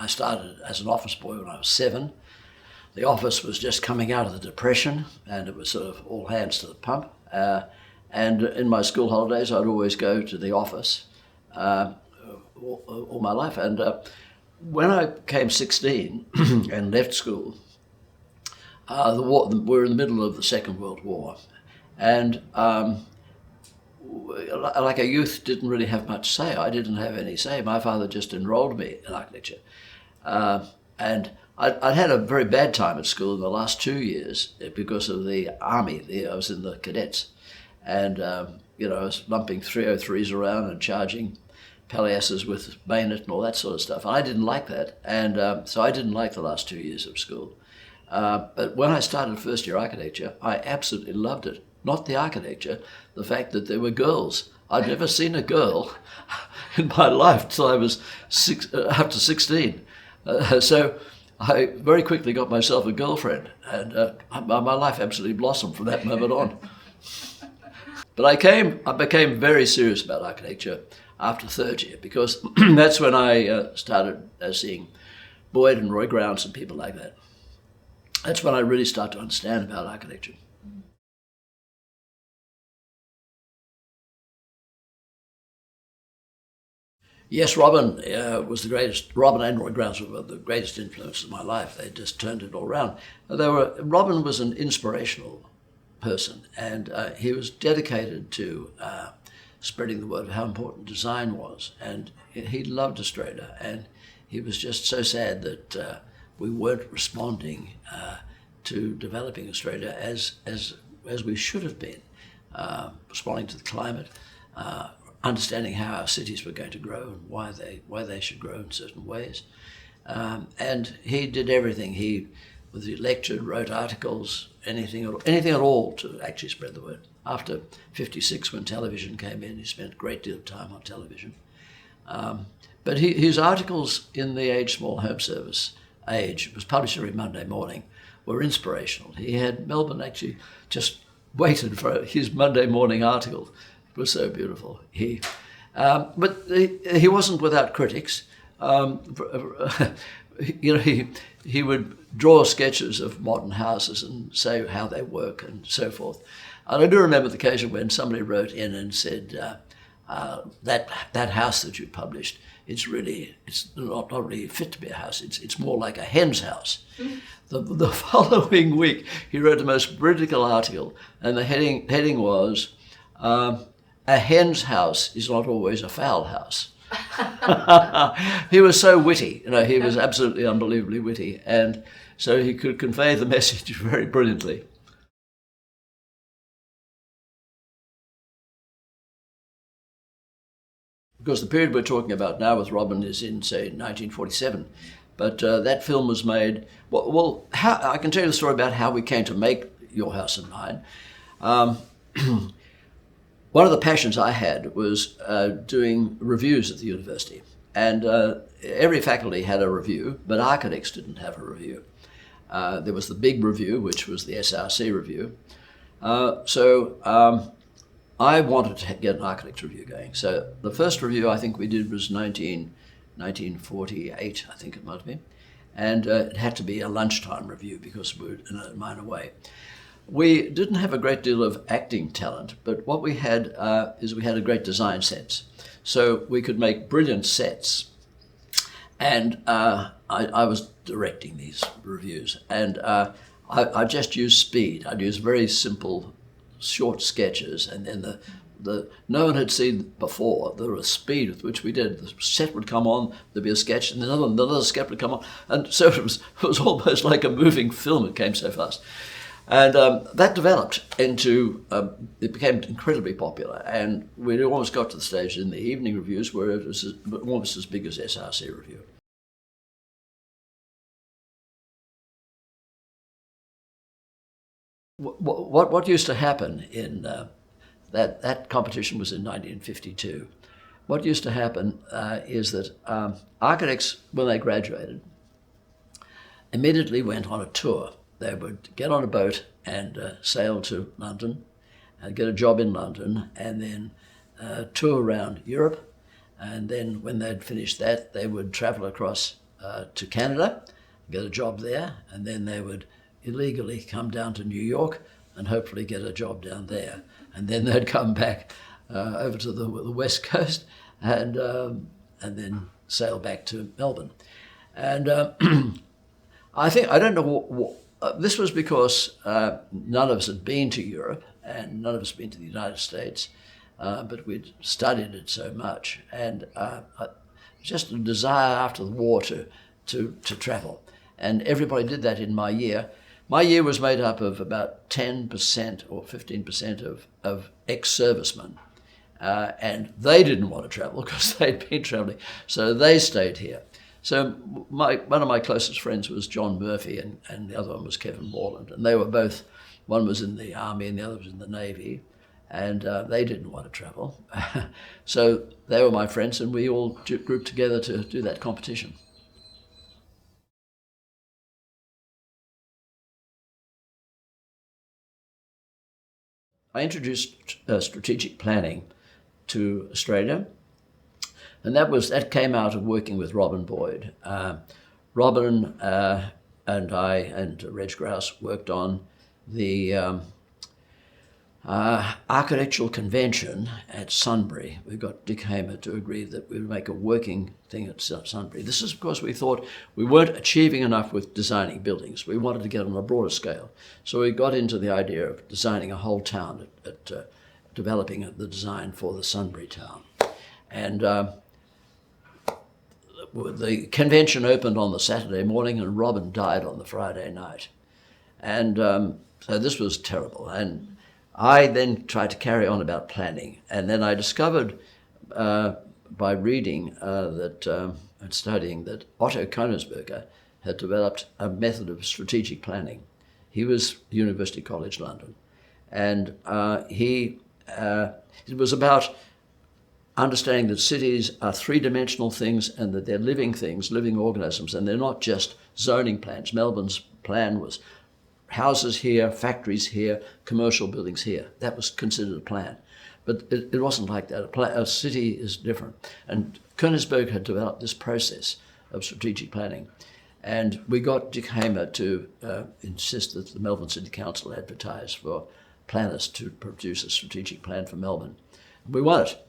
I started as an office boy when I was 7. The office was just coming out of the Depression, and it was sort of all hands to the pump. And in my school holidays, I'd always go to the office all my life. And when I became 16 and left school, we were in the middle of the Second World War. And like a youth, didn't really have much say. I didn't have any say. My father just enrolled me in architecture. And I'd had a very bad time at school in the last 2 years because of the army. I was in the cadets. And, I was lumping 303s around and charging palliasses with bayonet and all that sort of stuff. And I didn't like that. And so I didn't like the last 2 years of school. But when I started first year architecture, I absolutely loved it. Not the architecture, the fact that there were girls. I'd never seen a girl in my life till I was up to 16. So I very quickly got myself a girlfriend, and my life absolutely blossomed from that moment on. But I became very serious about architecture after third year, because that's when I started seeing Boyd and Roy Grounds and people like that. That's when I really started to understand about architecture. Yes, Robin was the greatest. Robin and Roy Grounds were the greatest influences of my life. They just turned it all around. Robin was an inspirational person, and he was dedicated to spreading the word of how important design was. And he loved Australia, and he was just so sad that we weren't responding to developing Australia as we should have been, responding to the climate. Understanding how our cities were going to grow and why they should grow in certain ways. And he did everything. He lectured, wrote articles, anything at all to actually spread the word. After 56, when television came in, he spent a great deal of time on television. But his articles in the Age Small Home Service, Age, it was published every Monday morning, were inspirational. He had Melbourne actually just waited for his Monday morning article. It was so beautiful. But he wasn't without critics. He would draw sketches of modern houses and say how they work and so forth. And I do remember the occasion when somebody wrote in and said, that house that you published, it's not really fit to be a house. It's more like a hen's house. Mm. The following week, he wrote the most critical article, and the heading was, "A hen's house is not always a fowl house." He was so witty, he was absolutely unbelievably witty, and so he could convey the message very brilliantly. Because the period we're talking about now with Robin is in, say, 1947, but that film was made. I can tell you the story about how we came to make Your House and Mine. One of the passions I had was doing reviews at the university. And every faculty had a review, but architects didn't have a review. There was the big review, which was the SRC review. So I wanted to get an architects review going. So the first review I think we did was 1948, I think it might have been. And it had to be a lunchtime review because we were in a minor way. We didn't have a great deal of acting talent, but what we had is we had a great design sense. So we could make brilliant sets. And I was directing these reviews. And I just used speed. I'd use very simple, short sketches. And then no one had seen before the speed with which we did. The set would come on, there'd be a sketch, and another sketch would come on. And so it was almost like a moving film. It came so fast. And that developed into, it became incredibly popular, and we almost got to the stage in the evening reviews where it was almost as big as SRC review. What used to happen in that competition was in 1952. What used to happen is that architects, when they graduated, immediately went on a tour. They would get on a boat and sail to London and get a job in London and then tour around Europe. And then when they'd finished that, they would travel across to Canada, get a job there, and then they would illegally come down to New York and hopefully get a job down there. And then they'd come back over to the West Coast and then sail back to Melbourne. And I don't know this was because none of us had been to Europe and none of us had been to the United States, but we'd studied it so much, and just a desire after the war to travel. And everybody did that in my year. My year was made up of about 10% or 15% of ex-servicemen, and they didn't want to travel because they'd been traveling, so they stayed here. So one of my closest friends was John Murphy, and the other one was Kevin Borland, and they were both, one was in the Army and the other was in the Navy, and they didn't want to travel. So they were my friends, and we all grouped together to do that competition. I introduced strategic planning to Australia, and that came out of working with Robin Boyd. Robin and I and Reg Grouse worked on the architectural convention at Sunbury. We got Dick Hamer to agree that we would make a working thing at Sunbury. This is because we thought we weren't achieving enough with designing buildings. We wanted to get on a broader scale. So we got into the idea of designing a whole town, at developing the design for the Sunbury town. And the convention opened on the Saturday morning and Robin died on the Friday night. And so this was terrible. And I then tried to carry on about planning. And then I discovered by reading and studying that Otto Königsberger had developed a method of strategic planning. He was University College London. And it was about understanding that cities are three-dimensional things and that they're living things, living organisms, and they're not just zoning plans. Melbourne's plan was houses here, factories here, commercial buildings here. That was considered a plan. But it wasn't like that. A city is different. And Königsberg had developed this process of strategic planning. And we got Dick Hamer to insist that the Melbourne City Council advertise for planners to produce a strategic plan for Melbourne. We won it.